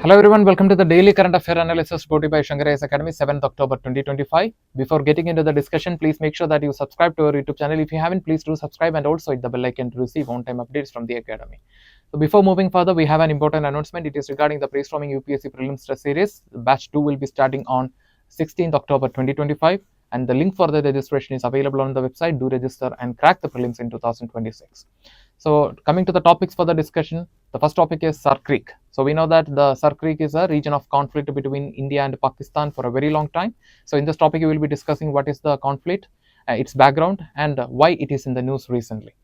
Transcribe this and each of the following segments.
Hello everyone, welcome to the Daily Current Affairs Analysis brought to you by Shankar IAS Academy, 7th October 2025. Before getting into the discussion, please make sure that you subscribe to our YouTube channel. If you haven't, please do subscribe and also hit the bell icon to receive on-time updates from the Academy. So before moving further, we have an important announcement. It is regarding the pre-storming UPSC Prelims Test Series. Batch 2 will be starting on 16th October 2025 and the link for the registration is available on the website. Do register and crack the prelims in 2026. So coming to the topics for the discussion, the first topic is Sar Creek. So we know that the Sar Creek is a region of conflict between India and Pakistan for a very long time. So in this topic, we will be discussing what is the conflict, its background, and why it is in the news recently.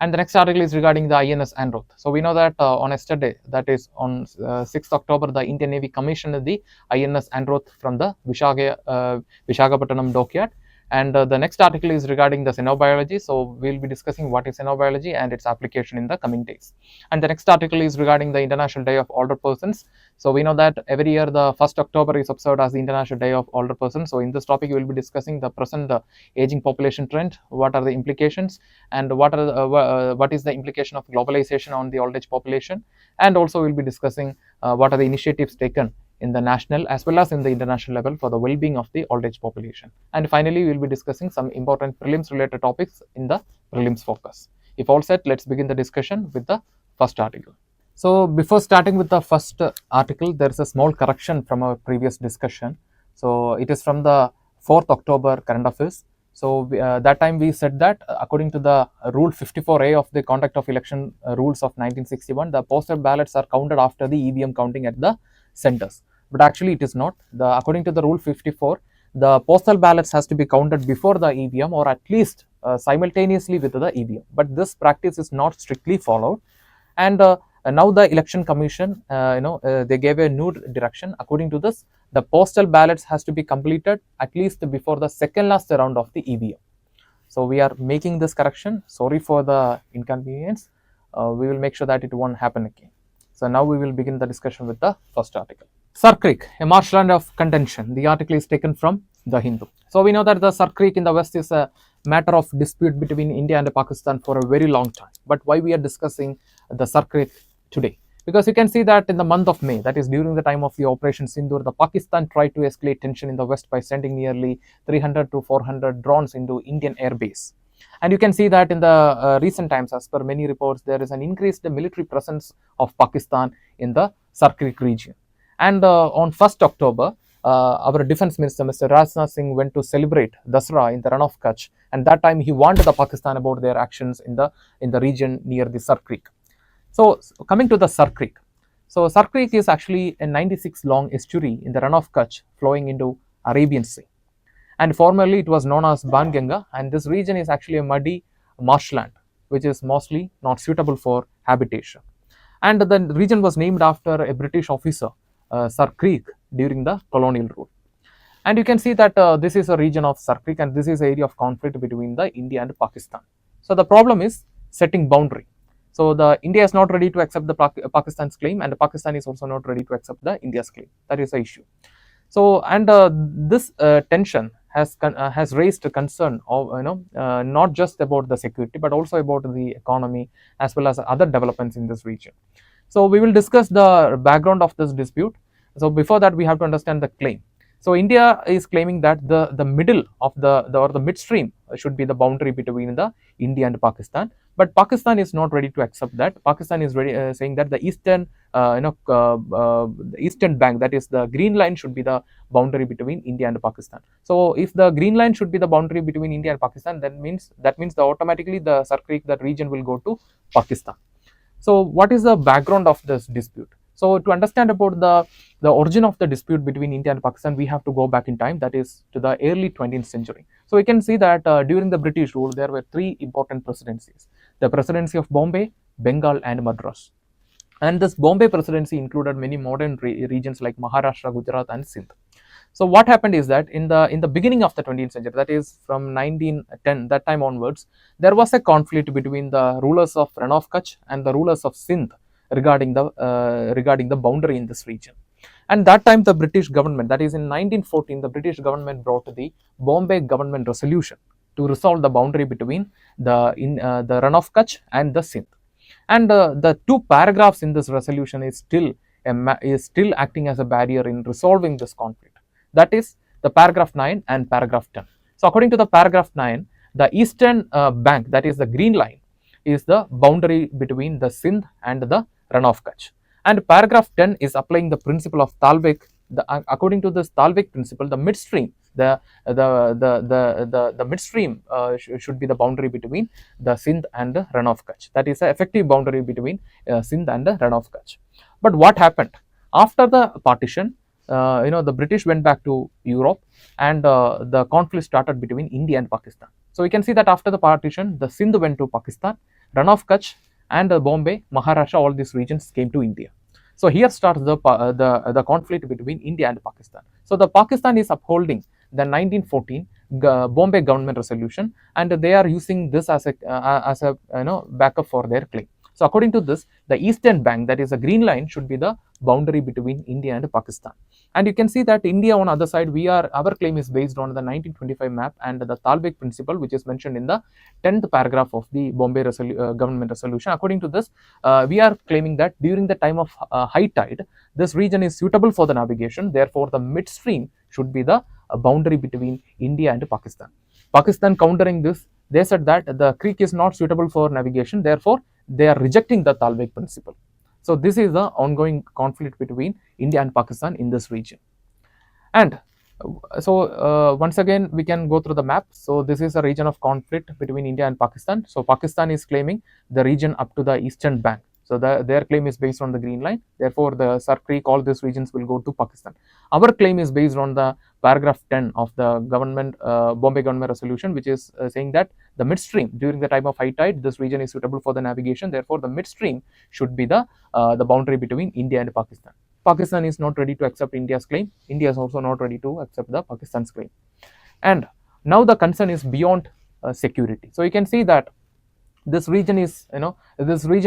And the next article is regarding the INS Androth. So we know that on yesterday, that is on 6th October, the Indian Navy commissioned the INS Androth from the Visakhapatnam dockyard. And the next article is regarding the Xenobiology. So we'll be discussing what is Xenobiology and its application in the coming days. And the next article is regarding the International Day of Older Persons. So we know that every year the 1st October is observed as the International Day of Older Persons. So in this topic, we will be discussing the present aging population trend, what are the implications, and what is the implication of globalization on the old age population, and also we'll be discussing what are the initiatives taken in the national as well as in the international level for the well-being of the old age population. And finally, we will be discussing some important prelims related topics in the prelims focus. If all set, let's begin the discussion with the first article. So before starting with the first article, there is a small correction from our previous discussion. So it is from the 4th October current affairs. So that time we said that according to the rule 54A of the conduct of election rules of 1961, the postal ballots are counted after the EVM counting at the centers. But actually it is not. According to the rule 54, the postal ballots has to be counted before the EVM or at least simultaneously with the EVM. But this practice is not strictly followed. And now the election commission, they gave a new direction. According to this, the postal ballots has to be completed at least before the second last round of the EVM. So we are making this correction. Sorry for the inconvenience. We will make sure that it won't happen again. So now we will begin the discussion with the first article. Sar Creek, a marshland of contention. The article is taken from The Hindu. So we know that the Sar Creek in the west is a matter of dispute between India and Pakistan for a very long time. But why we are discussing the Sar Creek today? Because you can see that in the month of May, that is during the time of the Operation Sindoor, the Pakistan tried to escalate tension in the west by sending nearly 300 to 400 drones into Indian airbase. And you can see that in the recent times, as per many reports, there is an increased military presence of Pakistan in the Sar Creek region. And on 1st October, our defense minister, Mr. Rajnath Singh, went to celebrate Dasra in the run of Kutch. And that time he warned the Pakistan about their actions in the region near the Sar Creek. So coming to the Sar Creek. So Sar Creek is actually a 96 long estuary in the run of Kutch flowing into Arabian Sea. And formerly it was known as Banganga, and this region is actually a muddy marshland, which is mostly not suitable for habitation. And the region was named after a British officer, Sar Creek, during the colonial rule. And you can see that this is a region of Sar Creek, and this is an area of conflict between the India and Pakistan. So the problem is setting boundary. So the India is not ready to accept the Pakistan's claim, and Pakistan is also not ready to accept the India's claim. That is the issue. So and this tension has raised concern of not just about the security but also about the economy as well as other developments in this region. So we will discuss the background of this dispute. So before that, we have to understand the claim. So India is claiming that the middle of the midstream should be the boundary between the India and Pakistan, but Pakistan is not ready to accept that. Pakistan is ready, saying that the eastern the eastern bank, that is the green line, should be the boundary between India and Pakistan. So if the green line should be the boundary between India and Pakistan, that means that automatically the Sar Creek, that region, will go to Pakistan. So what is the background of this dispute? So to understand about the origin of the dispute between India and Pakistan, we have to go back in time, that is to the early 20th century. So we can see that during the British rule, there were three important presidencies: the presidency of Bombay, Bengal, and Madras. And this Bombay presidency included many modern regions like Maharashtra, Gujarat, and Sindh. So what happened is that in the beginning of the 20th century, that is from 1910, that time onwards, there was a conflict between the rulers of Rann of Kutch and the rulers of Sindh regarding the boundary in this region. And that time the British government, that is in 1914, the British government brought the Bombay Government Resolution to resolve the boundary between the Rann of Kutch and the Sindh. And the two paragraphs in this resolution is still is still acting as a barrier in resolving this conflict. That is the paragraph 9 and paragraph 10. So according to the paragraph 9, the eastern bank, that is the green line, is the boundary between the Sindh and the Run of Kutch. And paragraph 10 is applying the principle of Talvik. According to this Talvik principle, the midstream, the midstream should be the boundary between the Sindh and the Run of Kutch. That is the effective boundary between Sindh and the Run of Kutch. But what happened after the partition? The British went back to Europe, and the conflict started between India and Pakistan. So we can see that after the partition, the Sindh went to Pakistan, Run of Kutch and Bombay, Maharashtra, all these regions came to India. So here starts the conflict between India and Pakistan. So the Pakistan is upholding the 1914 Bombay government resolution, and they are using this as a backup for their claim. So according to this, the eastern bank, that is a green line, should be the boundary between India and Pakistan. And you can see that India on the other side, our claim is based on the 1925 map and the Talvik principle, which is mentioned in the 10th paragraph of the Bombay government resolution. According to this, we are claiming that during the time of high tide, this region is suitable for the navigation. Therefore, the midstream should be the boundary between India and Pakistan. Pakistan countering this, they said that the creek is not suitable for navigation. Therefore, they are rejecting the Talvik principle. So this is the ongoing conflict between India and Pakistan in this region. And so once again, we can go through the map. So this is a region of conflict between India and Pakistan. So Pakistan is claiming the region up to the eastern bank. So their claim is based on the green line. Therefore, the Sar Creek, all these regions will go to Pakistan. Our claim is based on the paragraph 10 of the Bombay government resolution, which is saying that the midstream during the time of high tide, this region is suitable for the navigation. Therefore, the midstream should be the boundary between India and Pakistan. Pakistan is not ready to accept India's claim. India is also not ready to accept the Pakistan's claim. And now the concern is beyond security. So you can see that this region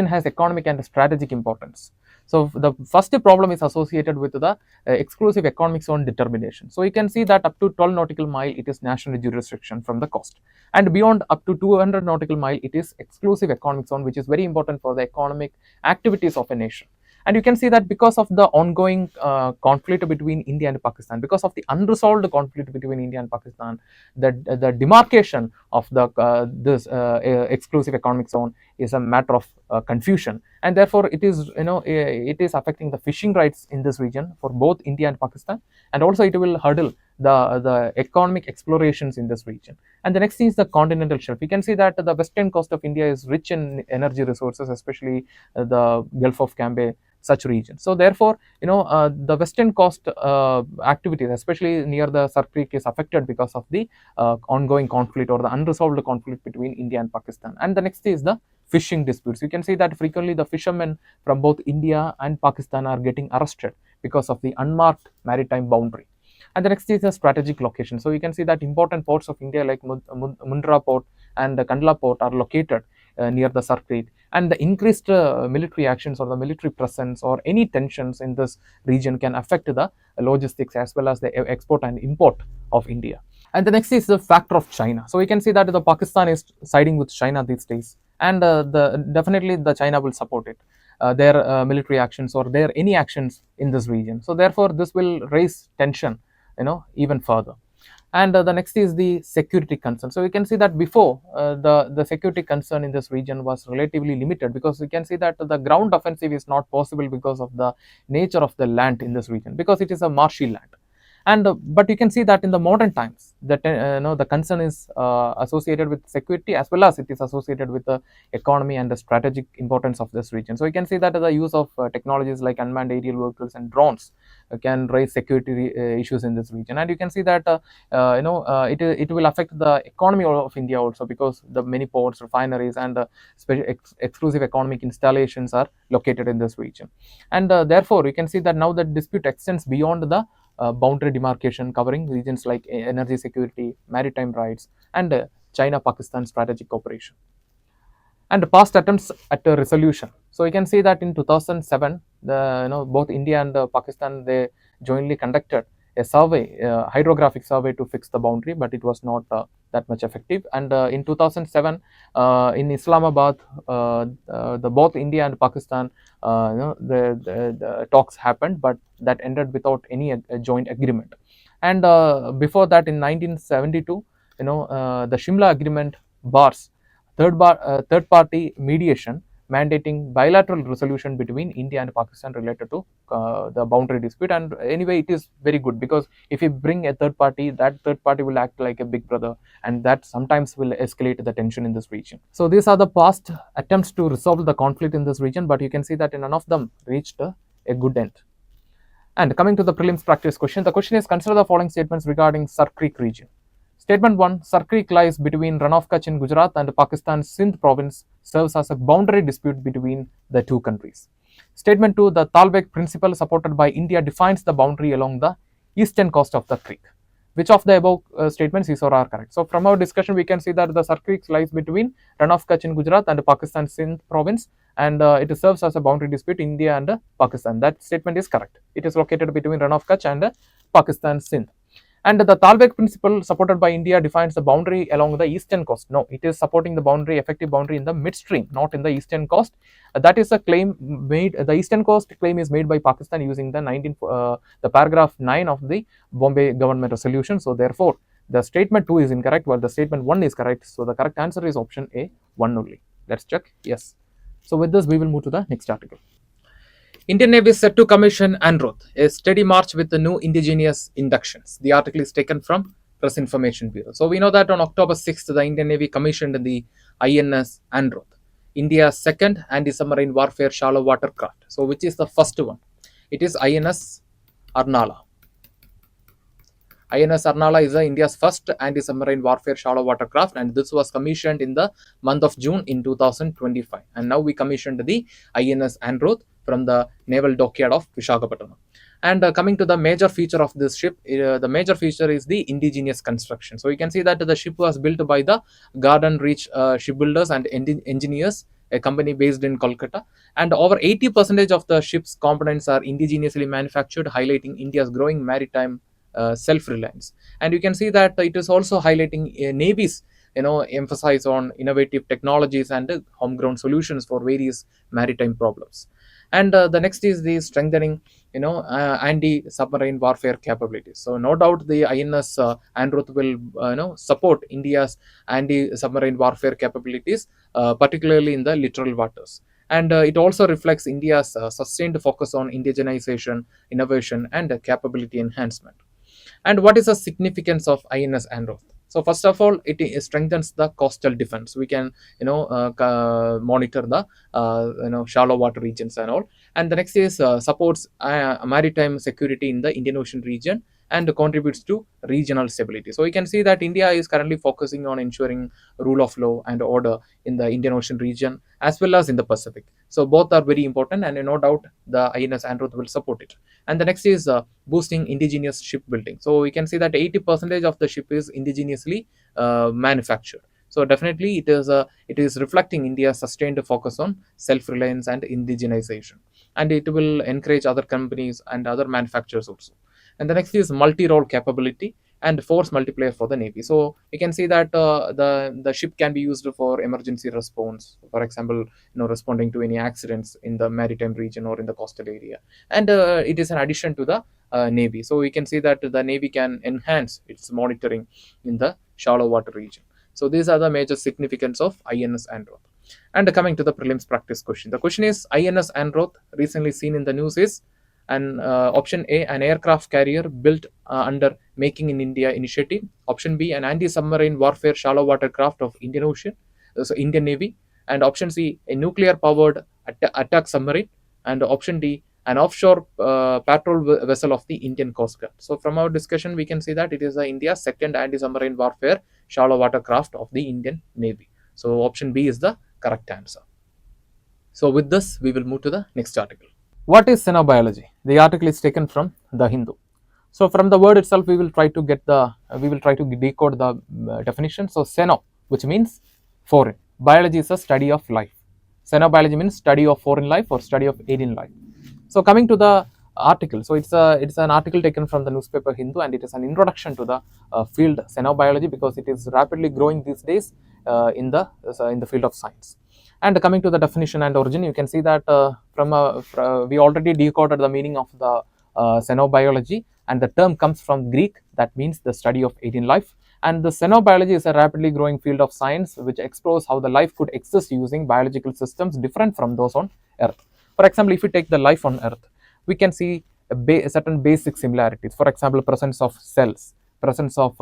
has economic and strategic importance. So the first problem is associated with the exclusive economic zone determination. So you can see that up to 12 nautical mile, it is national jurisdiction from the coast, and beyond up to 200 nautical mile, it is exclusive economic zone, which is very important for the economic activities of a nation. And you can see that because of the ongoing conflict between India and Pakistan, because of the unresolved conflict between India and Pakistan, the demarcation of this exclusive economic zone is a matter of confusion, and therefore it is affecting the fishing rights in this region for both India and Pakistan, and also it will hurdle the economic explorations in this region. And the next thing is the continental shelf. You can see that the western coast of India is rich in energy resources, especially the Gulf of Cambay, such regions. So therefore, the western coast activities, especially near the Sar Creek, is affected because of the ongoing conflict or the unresolved conflict between India and Pakistan. And the next is the fishing disputes. You can see that frequently the fishermen from both India and Pakistan are getting arrested because of the unmarked maritime boundary. And the next is the strategic location. So you can see that important ports of India like Mundra port and Kandla port are located near the Sar Creek, and the increased military actions or the military presence or any tensions in this region can affect the logistics as well as the export and import of India. And the next is the factor of China. So we can see that the Pakistan is siding with China these days, and definitely the China will support it, their military actions or their any actions in this region. So therefore, this will raise tension, even further. And the next is the security concern. So you can see that before the security concern in this region was relatively limited, because you can see that the ground offensive is not possible because of the nature of the land in this region, because it is a marshy land. And but you can see that in the modern times that the concern is associated with security as well as it is associated with the economy and the strategic importance of this region. So you can see that the use of technologies like unmanned aerial vehicles and drones can raise security issues in this region. And you can see that it will affect the economy of India also, because the many ports, refineries, and exclusive economic installations are located in this region. And therefore you can see that now the dispute extends beyond the boundary demarcation, covering regions like energy security, maritime rights, and China-Pakistan strategic cooperation. And past attempts at a resolution. So you can see that in 2007, both India and Pakistan, they jointly conducted a survey, hydrographic survey to fix the boundary, but it was not that much effective. And in 2007, in Islamabad, both India and Pakistan, the talks happened, but that ended without any joint agreement. And before that, in 1972, the Shimla Agreement bars third party mediation mandating bilateral resolution between India and Pakistan related to the boundary dispute. And anyway, it is very good, because if you bring a third party, that third party will act like a big brother, and that sometimes will escalate the tension in this region. So these are the past attempts to resolve the conflict in this region, but you can see that none of them reached a good end. And coming to the prelims practice question, the question is, consider the following statements regarding Sar Creek region. Statement 1, Sar Creek lies between Run of Kutch in Gujarat and Pakistan's Sindh province, serves as a boundary dispute between the two countries. Statement 2, the Talbek principle supported by India defines the boundary along the eastern coast of the creek. Which of the above statements is or are correct? So from our discussion, we can see that the Sar Creek lies between Run of Kutch in Gujarat and Pakistan's Sindh province, and it serves as a boundary dispute India and Pakistan. That statement is correct. It is located between Run of Kutch and Pakistan's Sindh. And the Talbek principle supported by India defines the boundary along the eastern coast. No, it is supporting the boundary, effective boundary in the midstream, not in the eastern coast. That is a claim made. The eastern coast claim is made by Pakistan using the paragraph 9 of the Bombay Government Resolution. So therefore, the statement 2 is incorrect, while the statement 1 is correct. So the correct answer is option A, 1 only. Let's check. Yes. So with this, we will move to the next article. Indian Navy is set to commission Androth, a steady march with the new indigenous inductions. The article is taken from Press Information Bureau. So we know that on October 6th, the Indian Navy commissioned the INS Androth, India's second anti-submarine warfare shallow water craft. So which is the first one? It is INS Arnala. INS Arnala is India's first anti-submarine warfare shallow water craft, and this was commissioned in the month of June in 2025. And now we commissioned the INS Androth from the naval dockyard of Visakhapatnam. And coming to the major feature of this ship, the major feature is the indigenous construction. So you can see that the ship was built by the Garden Reach shipbuilders and engineers, a company based in Kolkata, and over 80% of the ship's components are indigenously manufactured, highlighting India's growing maritime self-reliance. And you can see that it is also highlighting Navy's emphasis on innovative technologies and homegrown solutions for various maritime problems. And the next is the strengthening anti-submarine warfare capabilities. So no doubt the INS Androth will support India's anti-submarine warfare capabilities, particularly in the littoral waters. And it also reflects India's sustained focus on indigenization, innovation, and capability enhancement. And what is the significance of INS Androth? So first of all, it strengthens the coastal defense. We can monitor the shallow water regions and all. And the next is supports maritime security in the Indian Ocean region and contributes to regional stability. So we can see that India is currently focusing on ensuring rule of law and order in the Indian Ocean region as well as in the Pacific. So both are very important, and no doubt the INS Androth will support it. And the next is boosting indigenous shipbuilding. So we can see that 80% of the ship is indigenously manufactured. So definitely it is reflecting India's sustained focus on self-reliance and indigenization, and it will encourage other companies and other manufacturers also. And the next is multi-role capability and force multiplier for the Navy. So you can see that the ship can be used for emergency response, for example, responding to any accidents in the maritime region or in the coastal area. And it is an addition to the Navy. So we can see that the Navy can enhance its monitoring in the shallow water region. So these are the major significance of INS Androth. And coming to the prelims practice question, the question is, INS Androth recently seen in the news is an option A, an aircraft carrier built under Making in India initiative. Option B, an anti-submarine warfare shallow water craft of Indian Ocean, so Indian Navy. And option C, a nuclear powered attack submarine. And option D, an offshore patrol vessel of the Indian Coast Guard. So from our discussion, we can see that it is India's second anti-submarine warfare shallow water craft of the Indian Navy. So option B is the correct answer. So with this, we will move to the next article. What is xenobiology? The article is taken from The Hindu. So from the word itself, we will try to decode the definition. So xeno, which means foreign. Biology is a study of life. Xenobiology means study of foreign life or study of alien life. So coming to the article. So it's an article taken from the newspaper Hindu, and it is an introduction to the field xenobiology, because it is rapidly growing these days in the field of science. And coming to the definition and origin, you can see that we already decoded the meaning of the xenobiology, and the term comes from Greek, that means the study of alien life. And the xenobiology is a rapidly growing field of science which explores how the life could exist using biological systems different from those on Earth. For example, if we take the life on Earth, we can see certain basic similarities. For example, presence of cells, presence of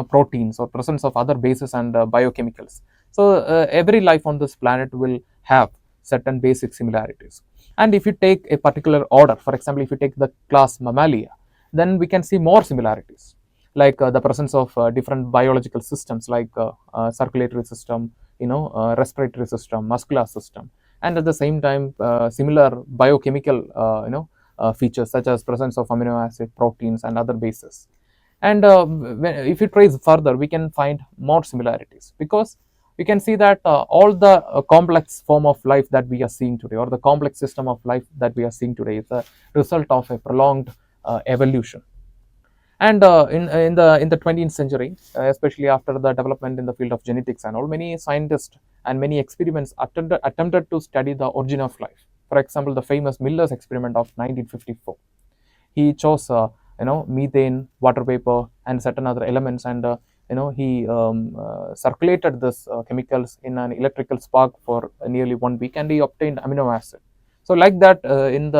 proteins, or presence of other bases and biochemicals. So every life on this planet will have certain basic similarities. And if you take a particular order, for example, if you take the class Mammalia, then we can see more similarities, like the presence of different biological systems, like circulatory system, respiratory system, muscular system, and at the same time similar biochemical features, such as presence of amino acid, proteins, and other bases. And if you trace further, we can find more similarities, because we can see that all the complex form of life that we are seeing today, or the complex system of life that we are seeing today, is a result of a prolonged evolution. And in the 20th century, especially after the development in the field of genetics and all, many scientists and many experiments attempted to study the origin of life. For example, the famous Miller's experiment of 1954. He chose methane, water vapor, and certain other elements, and he circulated this chemicals in an electrical spark for nearly 1 week, and he obtained amino acid. So like that, in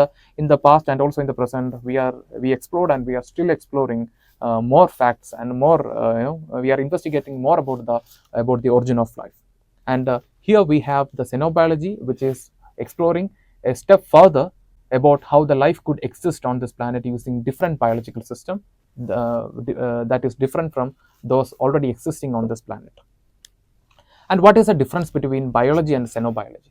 the past and also in the present, we explored, and we are still exploring more facts, and more we are investigating more about the origin of life. And here we have the xenobiology, which is exploring a step further about how the life could exist on this planet using different biological system that is different from those already existing on this planet. And what is the difference between biology and xenobiology?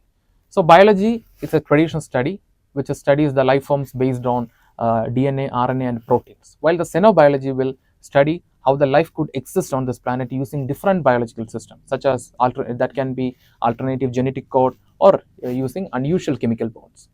So biology is a traditional study which studies the life forms based on DNA, RNA, and proteins, while the xenobiology will study how the life could exist on this planet using different biological systems, such as that can be alternative genetic code, or using unusual chemical bonds.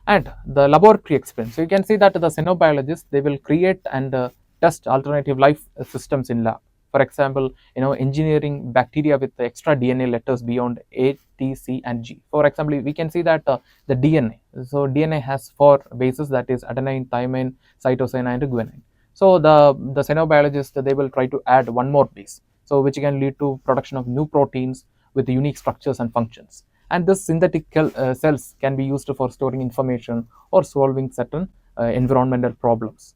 And the laboratory experiments, so you can see that the xenobiologists, they will create and test alternative life systems in lab. For example, engineering bacteria with extra DNA letters beyond A, T, C, and G. For example, we can see that the DNA, so DNA has 4 bases, that is adenine, thymine, cytosine, and guanine. So the xenobiologists, they will try to add one more base, so which can lead to production of new proteins with unique structures and functions. And this synthetic cells can be used for storing information or solving certain environmental problems.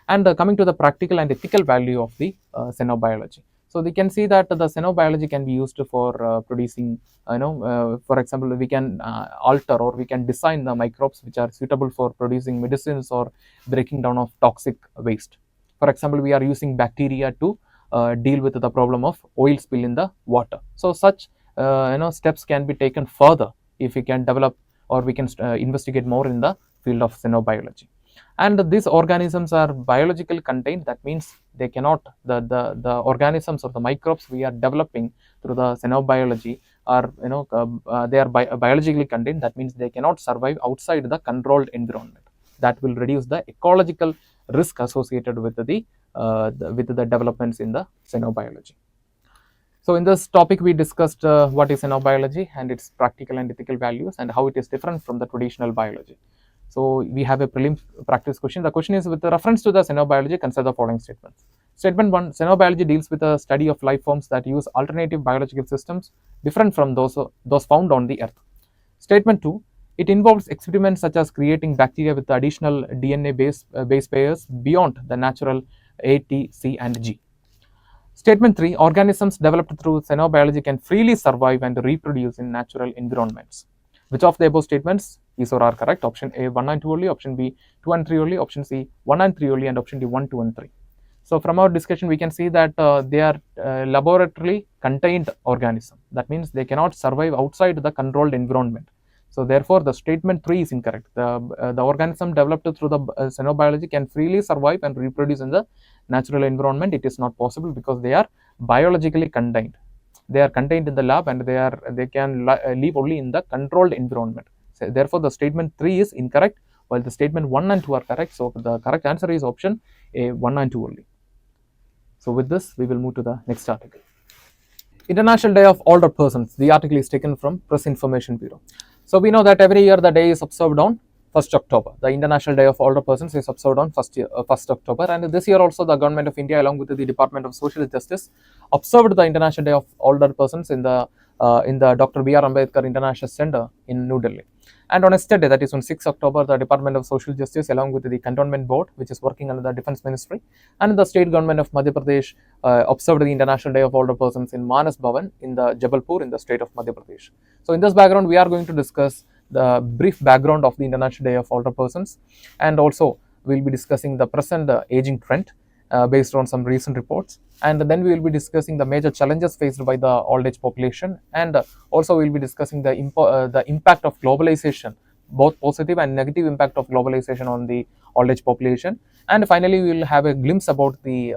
And coming to the practical and ethical value of the xenobiology, so we can see that the xenobiology can be used for producing, for example, we can alter, or we can design the microbes which are suitable for producing medicines or breaking down of toxic waste. For example, we are using bacteria to deal with the problem of oil spill in the water. So such steps can be taken further if we can develop, or we can investigate more in the field of xenobiology. And these organisms are biologically contained, that means they cannot, the organisms or the microbes we are developing through the xenobiology are they are biologically contained, that means they cannot survive outside the controlled environment. That will reduce the ecological risk associated with the developments in the xenobiology. So in this topic, we discussed what is xenobiology and its practical and ethical values, and how it is different from the traditional biology. So we have a prelim practice question. The question is, with reference to the xenobiology, consider the following statements. Statement 1, xenobiology deals with the study of life forms that use alternative biological systems different from those found on the earth. Statement 2, it involves experiments such as creating bacteria with additional DNA base pairs beyond the natural A, T, C, and G. Statement 3, organisms developed through xenobiology can freely survive and reproduce in natural environments. Which of the above statements is or are correct? Option A, 1 and 2 only, option B, 2 and 3 only, option C, 1 and 3 only, and option D, 1, 2 and 3. So from our discussion, we can see that they are laboratory contained organism. That means they cannot survive outside the controlled environment. So therefore, the statement 3 is incorrect. The organism developed through the xenobiology can freely survive and reproduce in the natural environment. It is not possible because they are biologically contained. They are contained in the lab, and they can live only in the controlled environment. So therefore, the statement 3 is incorrect. while the statement 1 and 2 are correct. So the correct answer is option A, 1 and 2 only. So with this, we will move to the next article. International Day of Older Persons. The article is taken from Press Information Bureau. So we know that every year the day is observed on 1st October. The International Day of Older Persons is observed on 1st October, and this year also the Government of India along with the Department of Social Justice observed the International Day of Older Persons in the Dr. B.R. Ambedkar International Center in New Delhi. And on yesterday, that is on 6th October, the Department of Social Justice along with the Cantonment Board, which is working under the Defence Ministry, and the State Government of Madhya Pradesh observed the International Day of Older Persons in Manas Bhavan in the Jabalpur in the state of Madhya Pradesh. So in this background, we are going to discuss the brief background of the International Day of Older Persons, and also we will be discussing the present aging trend based on some recent reports, and then we will be discussing the major challenges faced by the old age population, and also we will be discussing the impact of globalization, both positive and negative impact of globalization on the old age population, and finally we will have a glimpse about the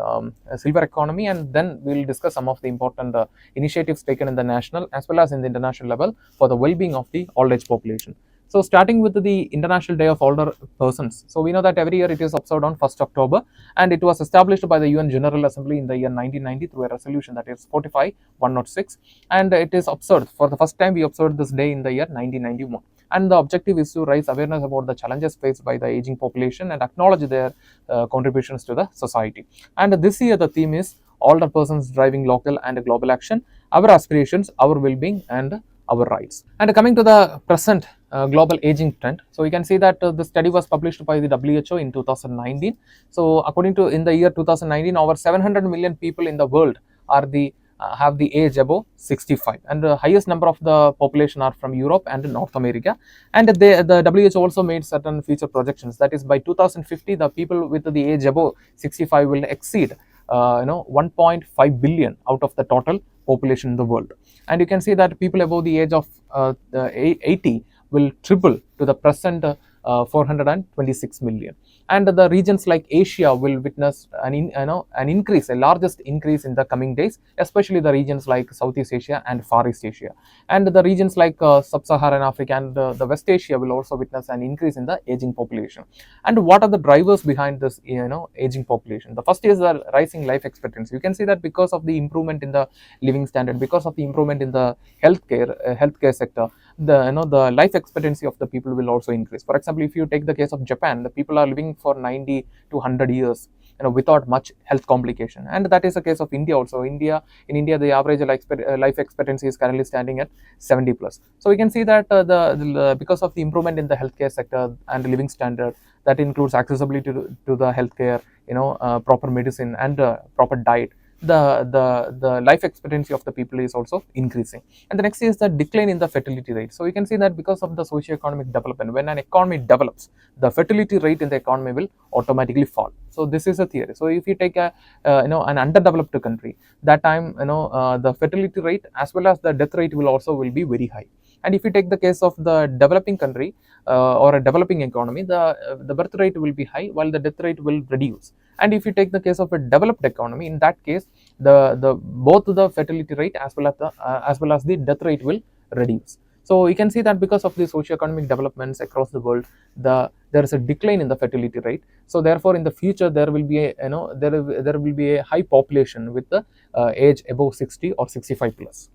silver economy, and then we will discuss some of the important initiatives taken in the national as well as in the international level for the well-being of the old age population. So starting with the International Day of Older Persons. So we know that every year it is observed on 1st October, and it was established by the UN General Assembly in the year 1990 through a resolution, that is 45/106, and it is observed for the first time. We observed this day in the year 1991. And the objective is to raise awareness about the challenges faced by the aging population and acknowledge their contributions to the society. And this year the theme is older persons driving local and global action, our aspirations, our well-being, and our rights. And coming to the present global aging trend, so we can see that the study was published by the WHO in 2019. So according to in the year 2019, over 700 million people in the world are the have the age above 65, and the highest number of the population are from Europe and North America. And the WHO also made certain future projections, that is by 2050 the people with the age above 65 will exceed 1.5 billion out of the total population in the world. And you can see that people above the age of 80 will triple to the present 426 million. And the regions like Asia will witness an increase, a largest increase in the coming days, especially the regions like Southeast Asia and Far East Asia. And the regions like Sub-Saharan Africa and the West Asia will also witness an increase in the aging population. And what are the drivers behind this aging population? The first is the rising life expectancy. You can see that because of the improvement in the living standard, because of the improvement in the healthcare sector, the life expectancy of the people will also increase. For example, if you take the case of Japan, the people are living for 90 to 100 years without much health complication, and that is the case of India also. In India the average life expectancy is currently standing at 70 plus. So we can see that because of the improvement in the healthcare sector and living standard, that includes accessibility to the healthcare, proper medicine and proper diet, the life expectancy of the people is also increasing. And the next is the decline in the fertility rate. So we can see that because of the socio-economic development, when an economy develops, the fertility rate in the economy will automatically fall. So this is a theory. So if you take an underdeveloped country, that time the fertility rate as well as the death rate will be very high. And if you take the case of the developing country or a developing economy, the birth rate will be high while the death rate will reduce. And if you take the case of a developed economy, in that case both the fertility rate as well as the death rate will reduce. So you can see that because of the socio-economic developments across the world, there is a decline in the fertility rate. So therefore in the future there will be a high population with the age above 60 or 65 plus.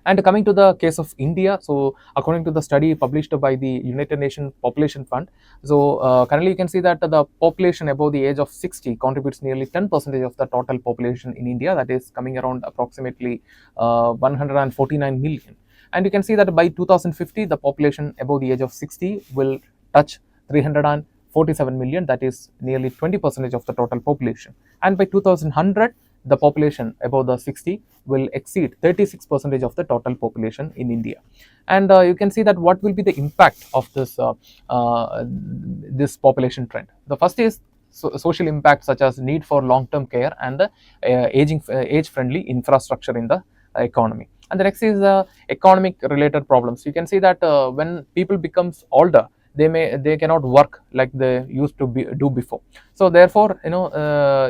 And coming to the case of India, so according to the study published by the United Nations Population Fund, so currently you can see that the population above the age of 60 contributes nearly 10% of the total population in India, that is coming around approximately 149 million. And you can see that by 2050 the population above the age of 60 will touch 347 million, that is nearly 20% of the total population. And by 2100 the population above the 60 will exceed 36% of the total population in India. And you can see that what will be the impact of this population trend. The first is social impact, such as need for long-term care and the age-friendly infrastructure in the economy. And the next is economic related problems. You can see that when people becomes older, they cannot work like they used to do before. So therefore,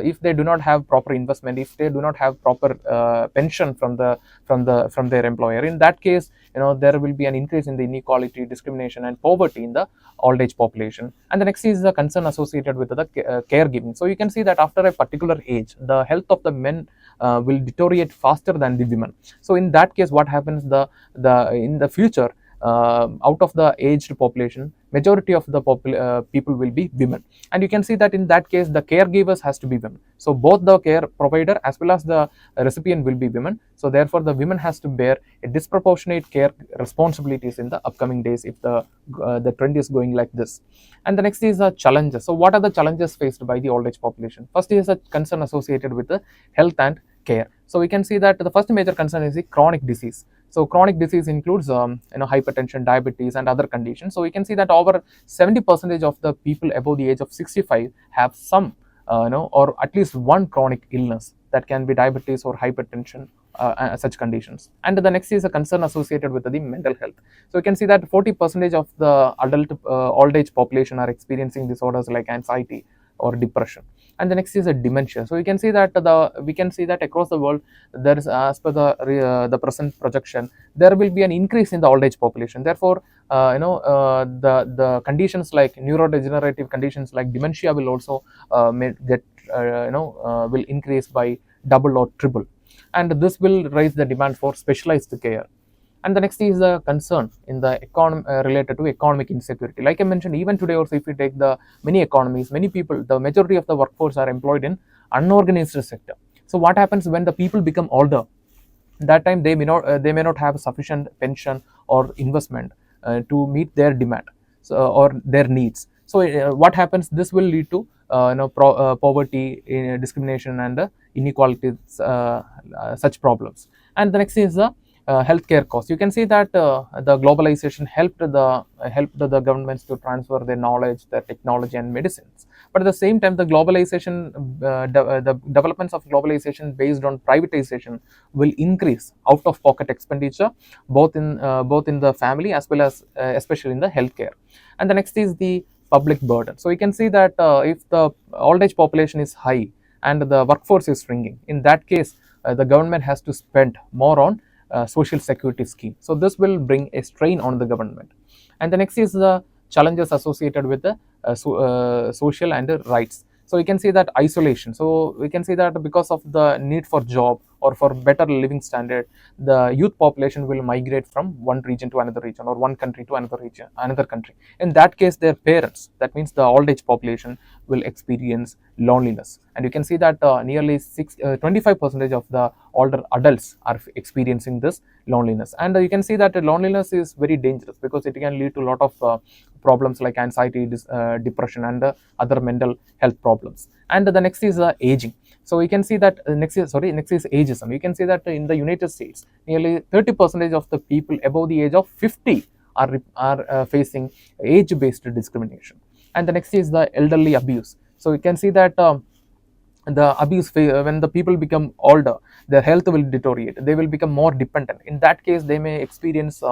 if they do not have proper investment, if they do not have proper pension from their employer, in that case, there will be an increase in the inequality, discrimination, and poverty in the old age population. And the next is the concern associated with the caregiving. So you can see that after a particular age, the health of the men will deteriorate faster than the women. So in that case, what happens, the in the future, out of the aged population, majority of the people will be women. And you can see that in that case, the caregivers has to be women. So both the care provider as well as the recipient will be women. So therefore, the women has to bear a disproportionate care responsibilities in the upcoming days if the trend is going like this. And the next is the challenges. So what are the challenges faced by the old age population? First is a concern associated with the health and care. So we can see that the first major concern is the chronic disease. So chronic disease includes hypertension, diabetes, and other conditions. So we can see that over 70% of the people above the age of 65 have some or at least one chronic illness, that can be diabetes or hypertension, such conditions. And the next is a concern associated with the mental health. So you can see that 40% of the adult old age population are experiencing disorders like anxiety or depression. And the next is a dementia. So we can see that across the world, there is, as per the present projection, there will be an increase in the old age population. Therefore, the conditions like neurodegenerative conditions like dementia will also will increase by double or triple, and this will raise the demand for specialized care. And the next is the concern in the related to economic insecurity. Like I mentioned, even today also, if we take the many economies, many people, the majority of the workforce are employed in unorganized sector. So what happens when the people become older? That time they may not have sufficient pension or investment to meet their demand, or their needs. So what happens? This will lead to poverty, discrimination, and inequalities, such problems. And the next is the healthcare costs. You can see that the globalization helped the governments to transfer their knowledge, their technology, and medicines. But at the same time, the developments of globalization based on privatization will increase out of pocket expenditure, both in the family as well as especially in the healthcare. And the next is the public burden. So you can see that if the old age population is high and the workforce is shrinking, in that case, the government has to spend more on social security scheme. So this will bring a strain on the government. And the next is the challenges associated with the social and rights. So you can see that isolation. So we can see that because of the need for job or for better living standard, the youth population will migrate from one region to another region, or one country to another country. In that case, their parents, that means the old age population, will experience loneliness. And you can see that nearly 25% of the older adults are experiencing this loneliness. And you can see that loneliness is very dangerous because it can lead to a lot of problems like anxiety, depression, and other mental health problems. And the next is aging. So we can see that next is ageism. You can see that in the United States, nearly 30% of the people above the age of 50 are facing age-based discrimination. And the next is the elderly abuse. So we can see that the abuse, when the people become older, their health will deteriorate, they will become more dependent. In that case, they may experience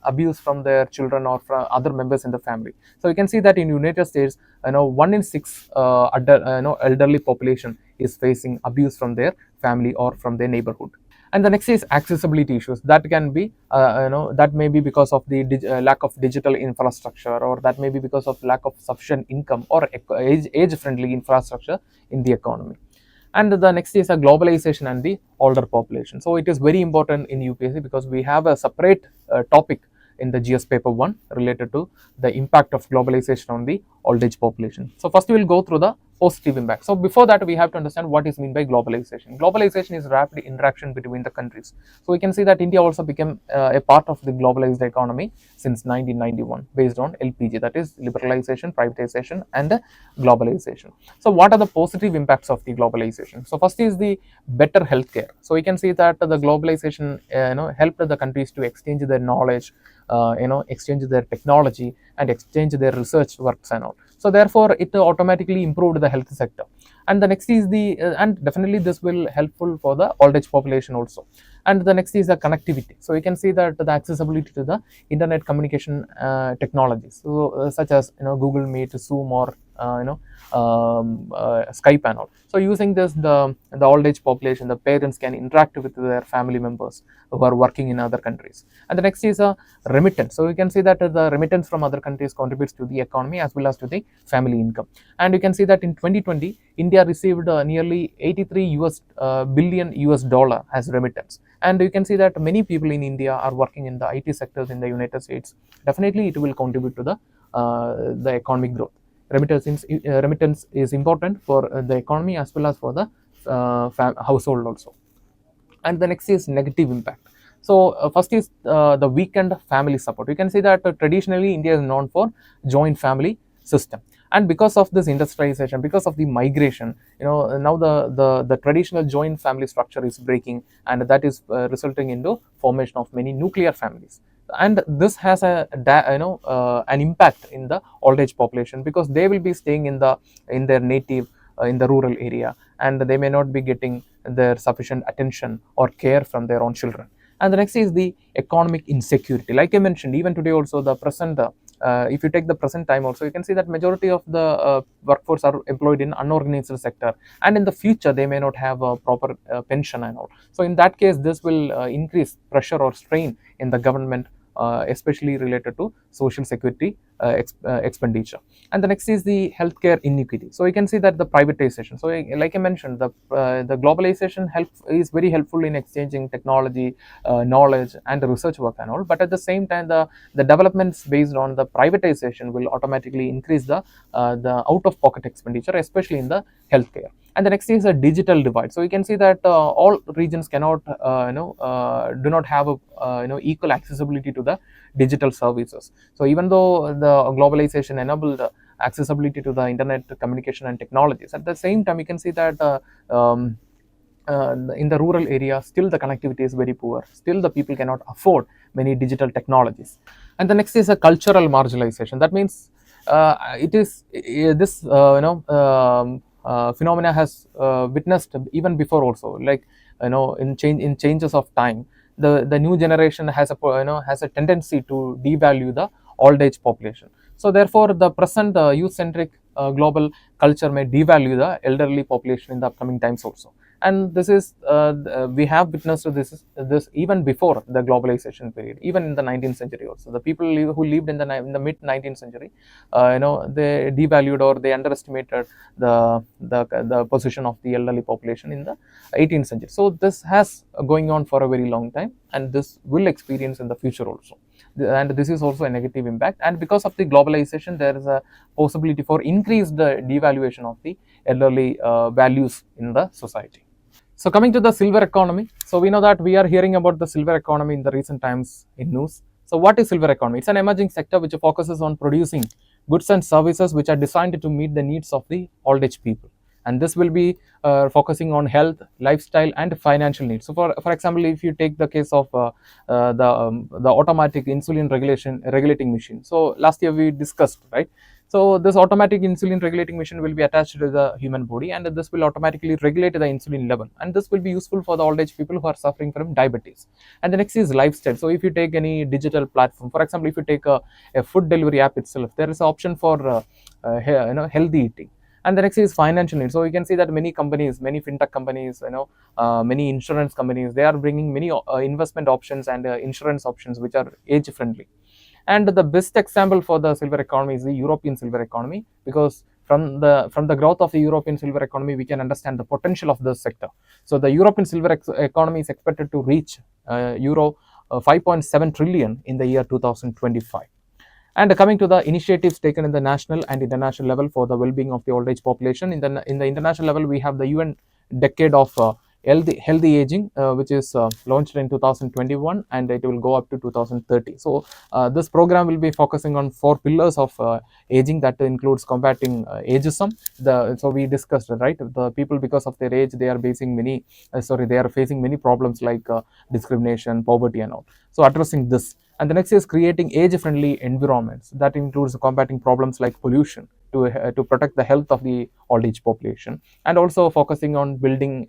abuse from their children or from other members in the family. So you can see that in United States, 1 in 6 elderly population is facing abuse from their family or from their neighborhood. And the next is accessibility issues. That can be that may be because of the lack of digital infrastructure, or that may be because of lack of sufficient income or age friendly infrastructure in the economy. And the next is a globalization and the older population. So it is very important in UPSC because we have a separate topic in the GS paper 1 related to the impact of globalization on the old age population. So first we will go through the positive impact. So before that, we have to understand what is meant by globalization. Globalization is rapid interaction between the countries. So we can see that India also became a part of the globalized economy since 1991 based on LPG, that is liberalization, privatization, and globalization. So what are the positive impacts of the globalization? So first is the better healthcare. So we can see that the globalization helped the countries to exchange their knowledge, exchange their technology, and exchange their research works and all. So therefore it automatically improved the health sector. And the next is the and definitely this will helpful for the old age population also. And the next is the connectivity. So you can see that the accessibility to the internet communication technologies, so such as Google Meet, Zoom, or Skype and all. So using this, the old age population, the parents can interact with their family members who are working in other countries. And the next is a remittance. So you can see that the remittance from other countries contributes to the economy as well as to the family income. And you can see that in 2020, India received nearly 83 billion US dollar as remittance. And you can see that many people in India are working in the IT sectors in the United States. Definitely, it will contribute to the economic growth. Remittance is important for the economy as well as for the household also. And the next is negative impact. So first is the weakened family support. You can see that traditionally India is known for joint family system, and because of this industrialization, because of the migration, now the traditional joint family structure is breaking, and that is resulting into formation of many nuclear families. And this has an impact in the old age population, because they will be staying in their native in the rural area, and they may not be getting their sufficient attention or care from their own children. And the next is the economic insecurity. Like I mentioned, even today also, the present if you take the present time also, you can see that majority of the workforce are employed in unorganized sector, and in the future they may not have a proper pension and all. So in that case, this will increase pressure or strain in the government, especially related to social security expenditure. And the next is the healthcare inequity. So you can see that the privatization. So like I mentioned, the globalization is very helpful in exchanging technology, knowledge, and research work and all. But at the same time, the developments based on the privatization will automatically increase the out of pocket expenditure, especially in the healthcare. And the next is a digital divide. So you can see that all regions cannot do not have a equal accessibility to the digital services. So even though the globalization enabled accessibility to the internet communication and technologies, at the same time you can see that in the rural area, still the connectivity is very poor. Still the people cannot afford many digital technologies. And the next is a cultural marginalization. That means it is this phenomena has witnessed even before also, like in changes of time, the new generation has a tendency to devalue the old age population. So therefore the present youth centric global culture may devalue the elderly population in the upcoming times also. And this is we have witnessed this even before the globalization period, even in the 19th century also. The people who lived in the mid 19th century, they devalued or they underestimated the position of the elderly population in the 18th century. So this has going on for a very long time, and this will experience in the future also. And this is also a negative impact. And because of the globalization, there is a possibility for increased devaluation of the elderly values in the society. So coming to the silver economy, so we know that we are hearing about the silver economy in the recent times in news. So what is silver economy? It's an emerging sector which focuses on producing goods and services which are designed to meet the needs of the old age people. And this will be focusing on health, lifestyle, and financial needs. So for example, if you take the case of the automatic insulin regulating machine. So last year we discussed, right? So this automatic insulin regulating machine will be attached to the human body, and this will automatically regulate the insulin level, and this will be useful for the old age people who are suffering from diabetes. And the next is lifestyle. So if you take any digital platform, for example, if you take a food delivery app itself, there is an option for healthy eating. And the next is financial needs. So you can see that many companies, many fintech companies, many insurance companies, they are bringing many investment options and insurance options which are age friendly. And the best example for the silver economy is the European silver economy, because from the growth of the European silver economy, we can understand the potential of this sector. So the European silver economy is expected to reach euro 5.7 trillion in the year 2025. And coming to the initiatives taken in the national and international level for the well-being of the old age population, in the international level, we have the UN decade of healthy aging, which is launched in 2021, and it will go up to 2030. So this program will be focusing on 4 pillars of aging, that includes combating ageism. So we discussed, right, the people, because of their age, they are facing many problems like discrimination, poverty, and all. So addressing this. And the next is creating age-friendly environments. That includes combating problems like pollution, to protect the health of the old age population, and also focusing on building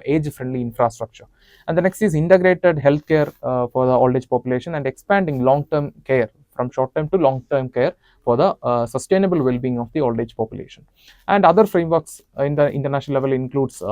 age friendly infrastructure. And the next is integrated healthcare for the old age population, and expanding long term care from short term to long term care for the sustainable well-being of the old age population. And other frameworks in the international level includes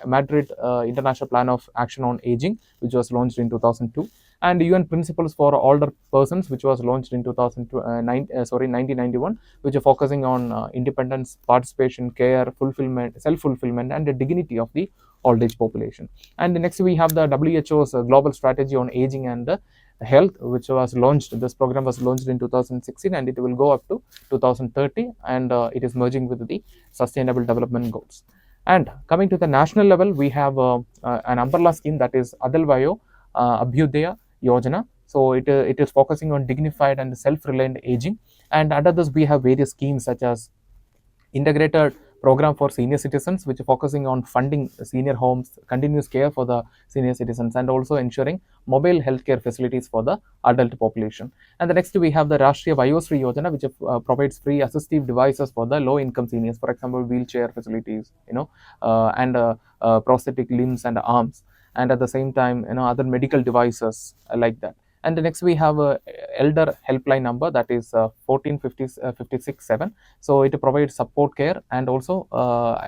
Madrid International Plan of Action on Aging, which was launched in 2002, and UN Principles for Older Persons, which was launched in 1991, which are focusing on independence, participation, care, fulfillment, self-fulfillment, and the dignity of the old age population. And next we have the WHO's Global Strategy on Aging and Health, which was launched. This program was launched in 2016, and it will go up to 2030, and it is merging with the Sustainable Development Goals. And coming to the national level, we have an umbrella scheme, that is Adalvayo Abhyudaya Yojana. So it is focusing on dignified and self-reliant aging. And under this, we have various schemes such as integrated program for senior citizens, which is focusing on funding senior homes, continuous care for the senior citizens, and also ensuring mobile healthcare facilities for the adult population. And the next we have the Rashtriya Vayosri Yojana, which provides free assistive devices for the low income seniors, for example wheelchair facilities, and prosthetic limbs and arms, and at the same time other medical devices like that. And next we have a elder helpline number, that is 1456-7. So it provides support care, and also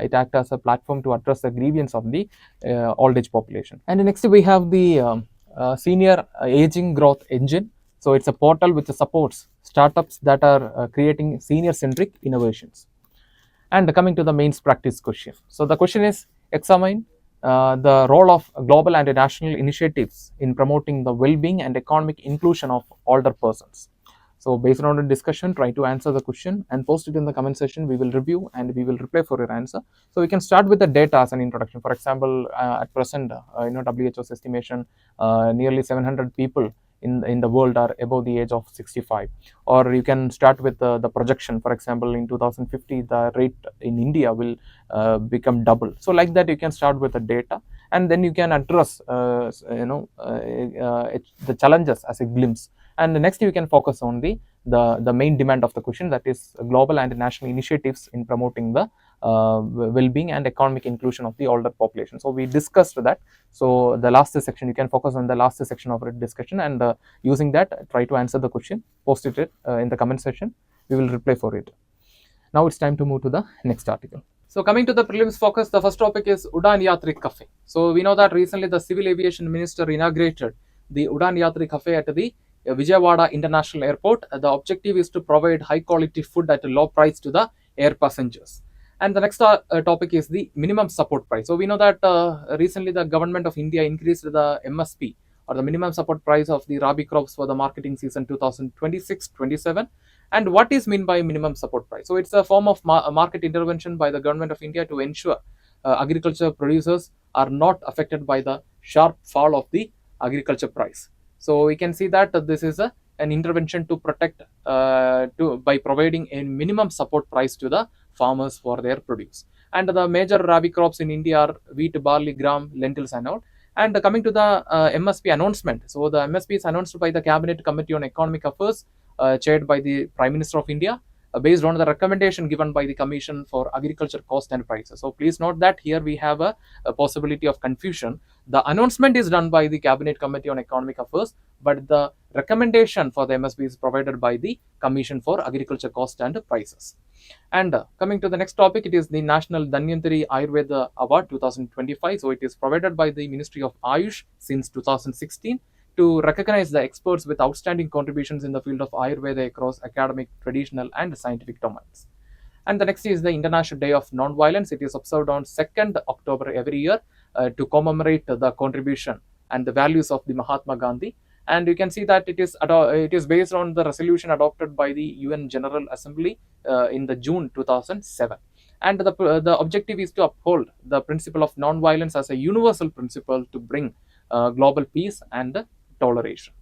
it acts as a platform to address the grievance of the old age population. And next we have the senior aging growth engine. So it's a portal which supports startups that are creating senior centric innovations. And coming to the mains practice question. So the question is, examine the role of global and national initiatives in promoting the well-being and economic inclusion of older persons. So based on the discussion, try to answer the question and post it in the comment section. We will review and we will reply for your answer. So we can start with the data as an introduction. For example, at present, WHO's estimation, nearly 700 people in the world are above the age of 65. Or you can start with the projection. For example, in 2050, the rate in India will become double. So like that, you can start with the data, and then you can address the challenges as a glimpse. And next you can focus on the main demand of the question, that is global and national initiatives in promoting the well-being and economic inclusion of the older population. So we discussed that. So the last section, you can focus on the last section of our discussion, and using that, try to answer the question, post it in the comment section. We will reply for it. Now it's time to move to the next article. So coming to the prelims focus, the first topic is Udan Yatri Cafe. So we know that recently the Civil Aviation Minister inaugurated the Udan Yatri Cafe at the Vijayawada International Airport. The objective is to provide high quality food at a low price to the air passengers. And the next topic is the minimum support price. So we know that recently the government of India increased the MSP, or the minimum support price, of the rabi crops for the marketing season 2026-27. And what is meant by minimum support price? So it's a form of market intervention by the government of India to ensure agriculture producers are not affected by the sharp fall of the agriculture price. So we can see that this is an intervention to protect by providing a minimum support price to the farmers for their produce. And the major rabi crops in India are wheat, barley, gram, lentils, and all. And coming to the MSP announcement, so the MSP is announced by the Cabinet Committee on Economic Affairs, chaired by the Prime Minister of India, based on the recommendation given by the Commission for Agriculture Cost and Prices. So please note that here we have a possibility of confusion. The announcement is done by the Cabinet Committee on Economic Affairs, but the recommendation for the MSP is provided by the Commission for Agriculture Cost and Prices. And coming to the next topic, it is the National Dhanvantari Ayurveda Award 2025. So it is provided by the Ministry of Ayush since 2016 to recognize the experts with outstanding contributions in the field of Ayurveda across academic, traditional, and scientific domains. And the next is the International Day of Non-Violence. It is observed on 2nd October every year to commemorate the contribution and the values of the Mahatma Gandhi. And you can see that it is based on the resolution adopted by the UN General Assembly in the June 2007. And the objective is to uphold the principle of non-violence as a universal principle to bring global peace and toleration.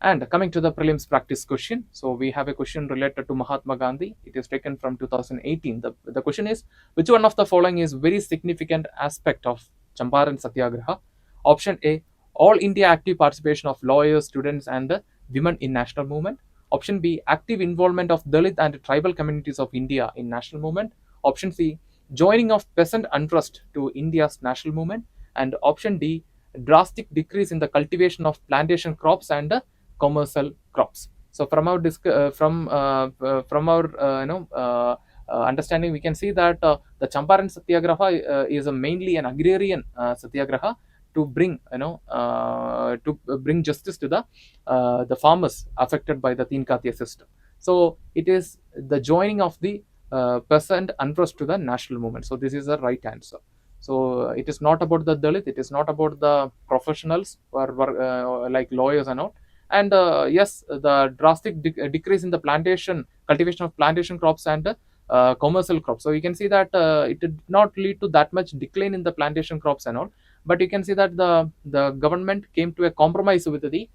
And coming to the prelims practice question, so we have a question related to Mahatma Gandhi. It is taken from 2018. The question is, which one of the following is very significant aspect of Champaran Satyagraha? Option A, all India active participation of lawyers, students, and women in national movement. Option B, active involvement of Dalit and tribal communities of India in national movement. Option C, joining of peasant unrest to India's national movement. And option D, drastic decrease in the cultivation of plantation crops and commercial crops. So from our understanding, we can see that the Champaran Satyagraha is mainly an agrarian Satyagraha to bring justice to the farmers affected by the Teen Katya system. So it is the joining of the peasant unrest to the national movement. So this is the right answer. So it is not about the Dalit, it is not about the professionals or like lawyers and all. And yes, the drastic decrease in the cultivation of plantation crops and commercial crops. So you can see that it did not lead to that much decline in the plantation crops and all, but you can see that the government came to a compromise with the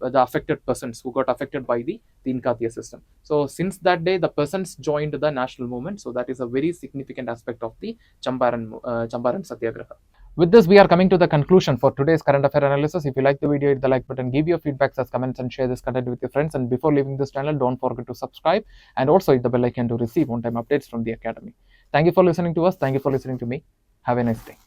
affected persons who got affected by the Teen Katya system. So since that day, the persons joined the national movement. So that is a very significant aspect of the Champaran Satyagraha. With this, we are coming to the conclusion for today's current affair analysis. If you like the video, hit the like button, give your feedbacks as comments, and share this content with your friends. And before leaving this channel, don't forget to subscribe and also hit the bell icon to receive on-time updates from the academy. Thank you for listening to us. Thank you for listening to me. Have a nice day.